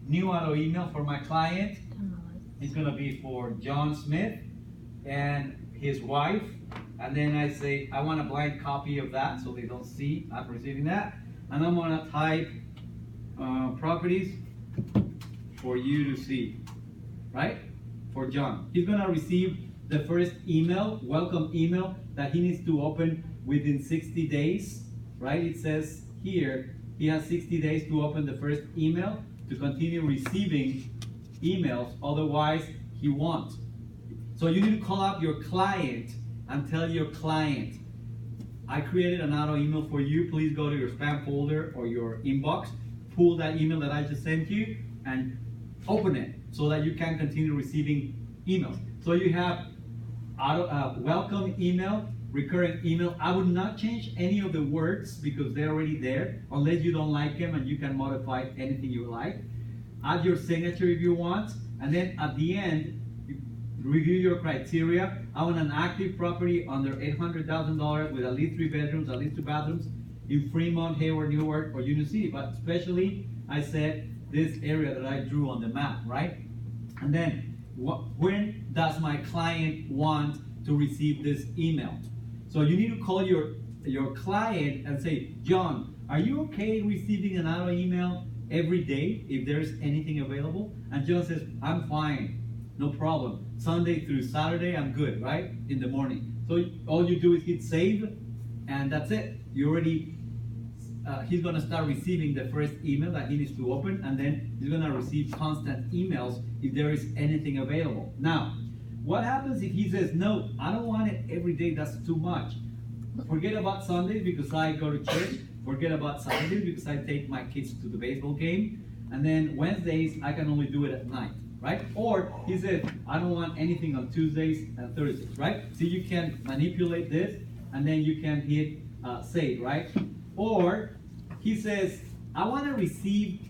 new auto email for my client. It's gonna be for John Smith and his wife. And then I say, I want a blank copy of that so they don't see I'm receiving that. And I'm gonna type properties for you to see, right? For John. He's gonna receive the first email, welcome email, that he needs to open within 60 days, right? It says here, he has 60 days to open the first email to continue receiving emails, otherwise he won't. So you need to call up your client and tell your client, I created an auto email for you, please go to your spam folder or your inbox, pull that email that I just sent you and open it so that you can continue receiving emails. So you have welcome email, recurring email. I would not change any of the words because they're already there, unless you don't like them and you can modify anything you like. Add your signature if you want, and then at the end, review your criteria. I want an active property under $800,000 with at least 3 bedrooms, at least 2 bathrooms in Fremont, Hayward, Newark, or Union City. But especially, I said this area that I drew on the map, right? And then, when does my client want to receive this email? So you need to call your client and say, John, are you okay receiving an auto email every day if there's anything available? And John says, I'm fine, no problem. Sunday through Saturday, I'm good, right? In the morning. So all you do is hit save, and that's it. You already, he's gonna start receiving the first email that he needs to open, and then he's gonna receive constant emails if there is anything available. Now, what happens if he says, no, I don't want it every day, that's too much. Forget about Sundays because I go to church. Forget about Saturdays because I take my kids to the baseball game. And then Wednesdays, I can only do it at night, right? Or he says, I don't want anything on Tuesdays and Thursdays, right? So you can manipulate this and then you can hit save, right? Or he says, I want to receive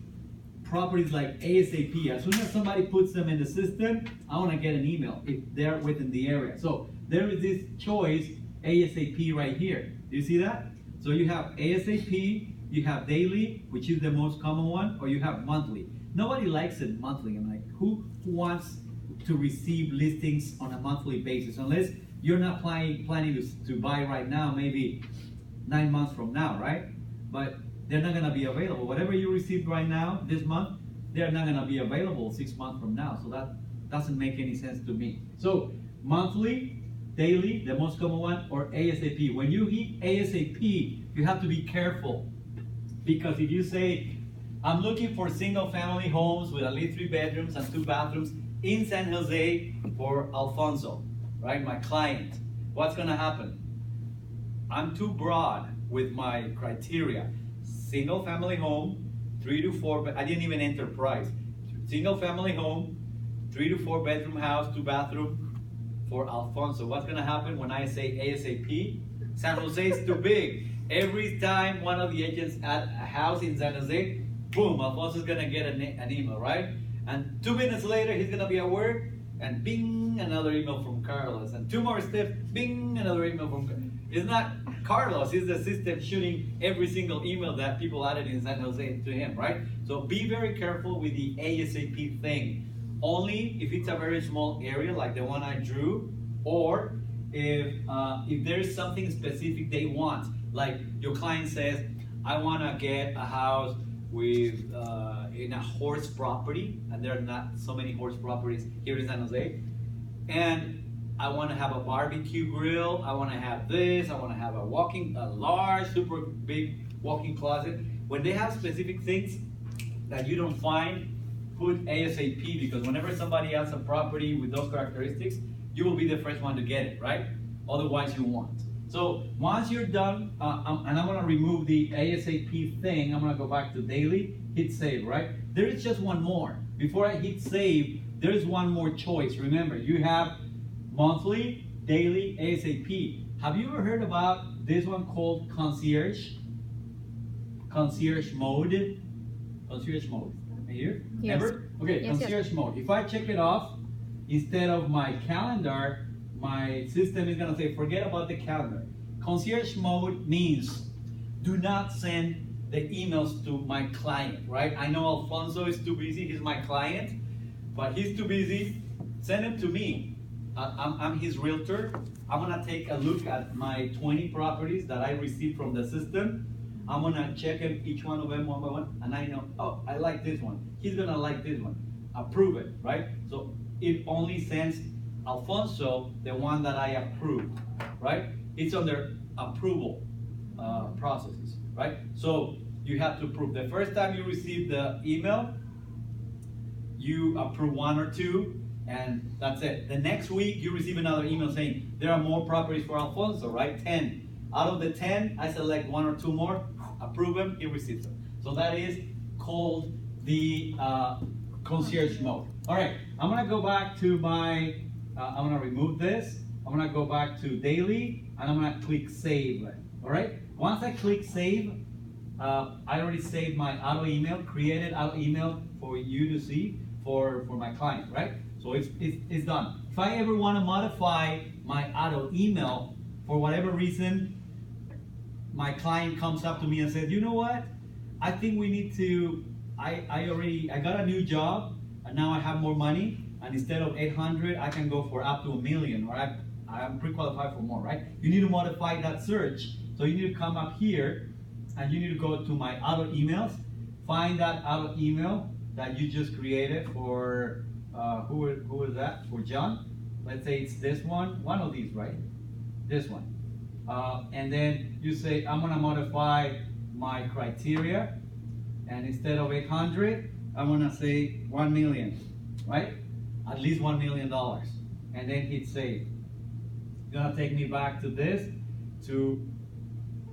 properties like ASAP. As soon as somebody puts them in the system, I want to get an email if they're within the area. So there is this choice, ASAP right here. Do you see that? So you have ASAP, you have daily, which is the most common one, or you have monthly. Nobody likes it monthly. I'm like, who wants to receive listings on a monthly basis? Unless you're not planning to buy right now, maybe 9 months from now, right? But they're not gonna be available. Whatever you received right now, this month, they're not gonna be available 6 months from now. So that doesn't make any sense to me. So monthly, daily, the most common one, or ASAP. When you hit ASAP, you have to be careful. Because if you say, I'm looking for single family homes with at least 3 bedrooms and 2 bathrooms in San Jose for Alfonso, right, my client, what's gonna happen? I'm too broad with my criteria. Single family home, 3 to 4, I didn't even enter price. Single family home, 3 to 4 bedroom house, 2 bathroom for Alfonso. What's gonna happen when I say ASAP? San Jose is too big. Every time one of the agents add a house in San Jose, boom, Alfonso's gonna get an email, right? And 2 minutes later, he's gonna be at work, and bing, another email from Carlos. And 2 more steps, bing, another email from Carlos. It's not Carlos, it's the system shooting every single email that people added in San Jose to him, right? So be very careful with the ASAP thing. Only if it's a very small area like the one I drew, or if there is something specific they want. Like your client says, I want to get a house with in a horse property, and there are not so many horse properties here in San Jose, and I want to have a barbecue grill, I want to have this, I want to have a large, super big walk-in closet. When they have specific things that you don't find, put ASAP, because whenever somebody has a property with those characteristics, you will be the first one to get it, right? Otherwise you won't. So once you're done, and I'm gonna remove the ASAP thing, I'm gonna go back to daily, hit save, right? There is just one more. Before I hit save, there is one more choice. Remember, you have monthly, daily, ASAP. Have you ever heard about this one called concierge? Concierge mode. Concierge mode. Here? Yes. Ever? Okay, yes, concierge yes. mode. If I check it off, instead of my calendar, my system is gonna say, forget about the calendar. Concierge mode means do not send the emails to my client, right? I know Alfonso is too busy, he's my client, but he's too busy. Send him to me. I'm his realtor. I'm gonna take a look at my 20 properties that I received from the system. I'm gonna check each one of them one by one, and I know, oh, I like this one. He's gonna like this one. Approve it, right? So it only sends Alfonso the one that I approved, right? It's under approval processes, right? So you have to approve. The first time you receive the email, you approve 1 or 2, and that's it. The next week, you receive another email saying, there are more properties for Alfonso, right? 10. Out of the 10, I select 1 or 2 more, approve them, he receives them. So that is called the concierge mode. All right, I'm gonna go back to my, I'm gonna remove this. I'm gonna go back to daily, and I'm gonna click save. All right, once I click save, I already saved my auto email, created auto email for you to see for my client, right? So it's done. If I ever want to modify my auto email for whatever reason, my client comes up to me and says, you know what? I think we need to, I got a new job and now I have more money, and instead of 800, I can go for up to 1 million, or I'm pre-qualified for more, right? You need to modify that search. So you need to come up here and you need to go to my auto emails, find that auto email that you just created for, who is that? For John. Let's say it's this one of these, right? This one. And then you say, I'm gonna modify my criteria, and instead of 800, I'm gonna say 1 million, right? At least $1 million. And then hit save. It's gonna take me back to this to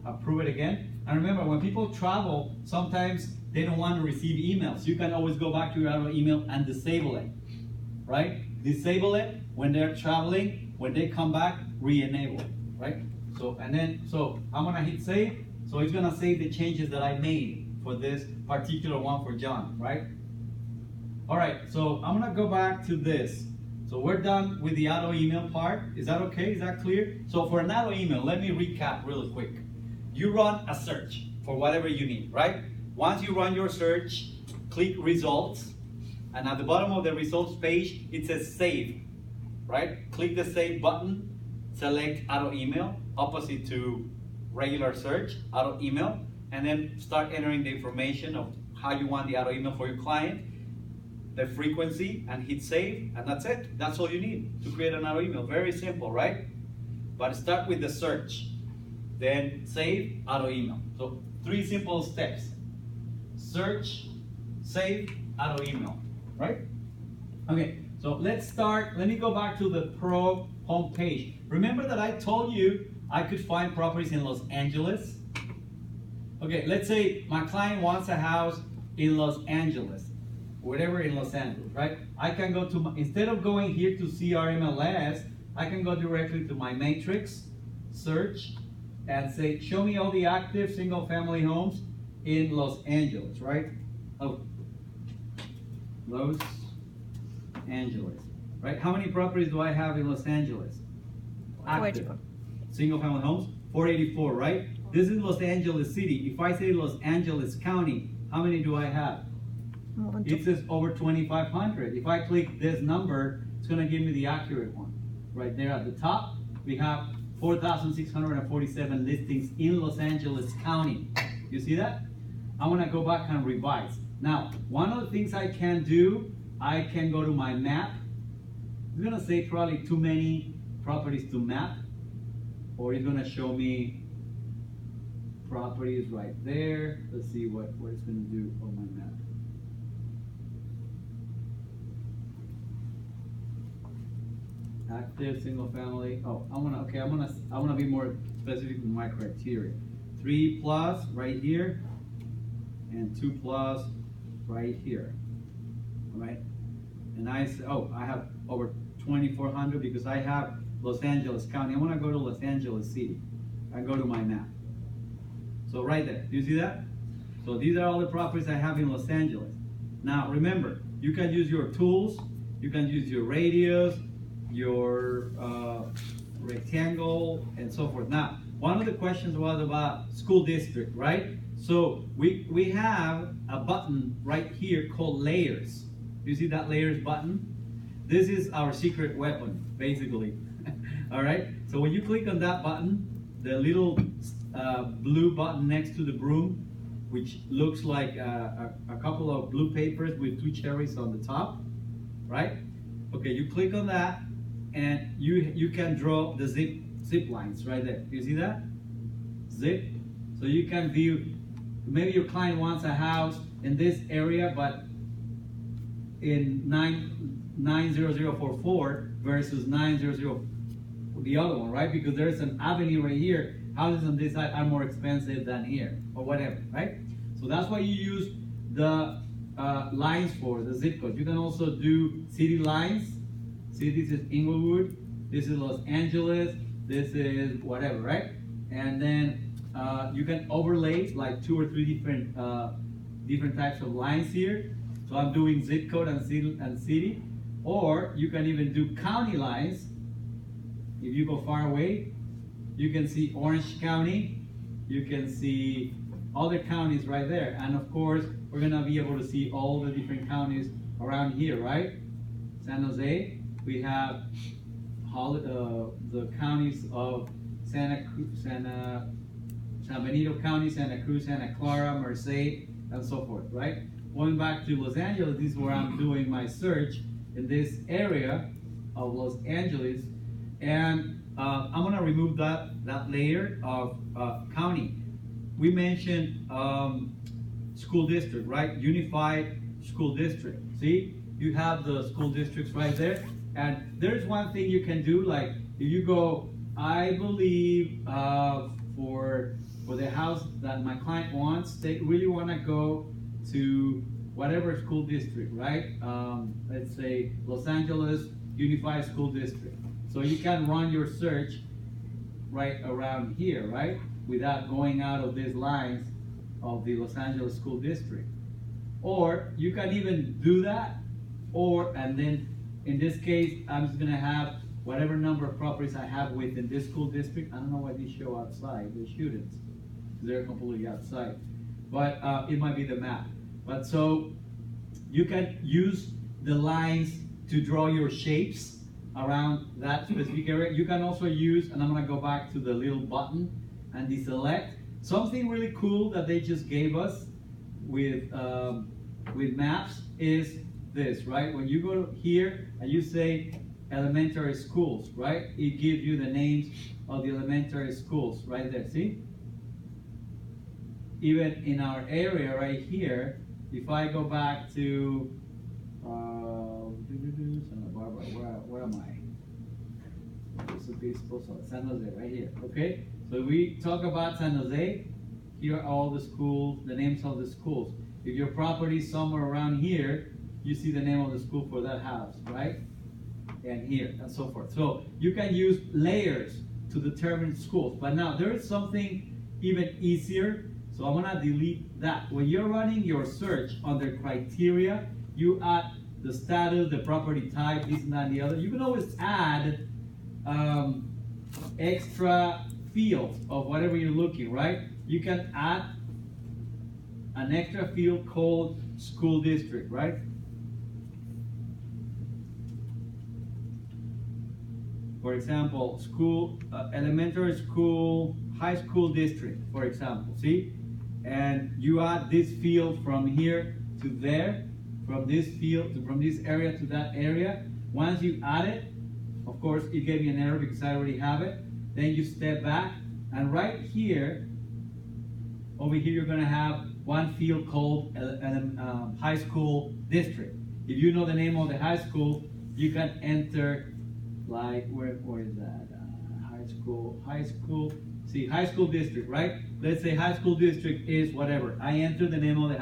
approve it again. And remember, when people travel, sometimes they don't want to receive emails. You can always go back to your auto email and disable it, right? Disable it when they're traveling. When they come back, re-enable it, right? So, and then, so I'm gonna hit save. So it's gonna save the changes that I made for this particular one for John, right? All right, so I'm gonna go back to this. So we're done with the auto email part. Is that okay? Is that clear? So for an auto email, let me recap really quick. You run a search for whatever you need, right? Once you run your search, click results, and at the bottom of the results page, it says save, right? Click the save button, select auto email, opposite to regular search, auto email, and then start entering the information of how you want the auto email for your client, the frequency, and hit save, and that's it. That's all you need to create an auto email. Very simple, right? But start with the search, then save, auto email. So 3 simple steps: search, save, auto email, right? Okay, so let's start. Let me go back to the Pro homepage. Remember that I told you I could find properties in Los Angeles? Okay, let's say my client wants a house in Los Angeles, whatever in Los Angeles, right? I can go to, instead of going here to CRMLS, I can go directly to my matrix, search, and say, show me all the active single-family homes in Los Angeles, right? Oh, Los Angeles, right? How many properties do I have in Los Angeles? Active. Single-family homes, 484, right? This is Los Angeles City. If I say Los Angeles County, how many do I have? It says over 2,500. If I click this number, it's going to give me the accurate one. Right there at the top, we have 4,647 listings in Los Angeles County. You see that? I'm going to go back and revise. Now, one of the things I can do, I can go to my map. It's going to say probably too many properties to map, or it's going to show me properties right there. Let's see what it's going to do on my map. Active single family. Oh, I wanna be more specific with my criteria. 3+ right here, and 2+ right here. All right, and I have over 2,400 because I have Los Angeles County. I want to go to Los Angeles City. I go to my map. So right there, do you see that? So these are all the properties I have in Los Angeles. Now remember, you can use your tools, you can use your radius, your rectangle, and so forth. Now, one of the questions was about school district, right? So we have a button right here called layers. You see that layers button? This is our secret weapon, basically. All right. So when you click on that button, the little blue button next to the broom, which looks like a couple of blue papers with two cherries on the top, right? Okay, you click on that, and you can draw the zip lines right there. You see that? Zip. So you can view. Maybe your client wants a house in this area, but in 90044 versus 900, the other one, right? Because there's an avenue right here. Houses on this side are more expensive than here, or whatever, right? So that's why you use the lines for the zip code. You can also do city lines. See, this is Inglewood, this is Los Angeles, this is whatever, right? And then you can overlay like 2 or 3 different types of lines here. So I'm doing zip code and city, or you can even do county lines. If you go far away, you can see Orange County, you can see other counties right there, and of course we're gonna be able to see all the different counties around here, right? San Jose, we have the counties of San Benito County, Santa Cruz, Santa Clara, Merced, and so forth, right? Going back to Los Angeles, this is where I'm doing my search in this area of Los Angeles, and I'm gonna remove that layer of county. We mentioned school district, right? Unified school district. See, you have the school districts right there, and there's one thing you can do, like if you go, I believe for the house that my client wants, they really want to go to whatever school district, right? Let's say Los Angeles Unified School District. So you can run your search right around here, right? Without going out of these lines of the Los Angeles School District. Or you can even do that, and then in this case, I'm just gonna have whatever number of properties I have within this school district. I don't know why these show outside, they shouldn't. They're completely outside. But it might be the map. But so you can use the lines to draw your shapes around that specific area. You can also use, and I'm gonna go back to the little button and deselect. Something really cool that they just gave us with maps is this, right? When you go here and you say elementary schools, right? It gives you the names of the elementary schools right there, see? Even in our area right here, if I go back to Santa Barbara, where am I? San Jose, right here, okay? So we talk about San Jose, here are all the schools, the names of the schools. If your property is somewhere around here, you see the name of the school for that house, right? And here, and so forth. So you can use layers to determine schools. But now there is something even easier. So I'm gonna delete that. When you're running your search under criteria, you add the status, the property type, this and that and the other. You can always add extra fields of whatever you're looking, right? You can add an extra field called school district, right? For example, school, elementary school, high school district, for example, see? And you add this field from here to there, from this field, from this area to that area. Once you add it, of course, it gave me an error because I already have it. Then you step back, and right here, over here, you're gonna have one field called high school district. If you know the name of the high school, you can enter, like, where is that? High school, see, high school district, right? Let's say high school district is whatever. I enter the name of the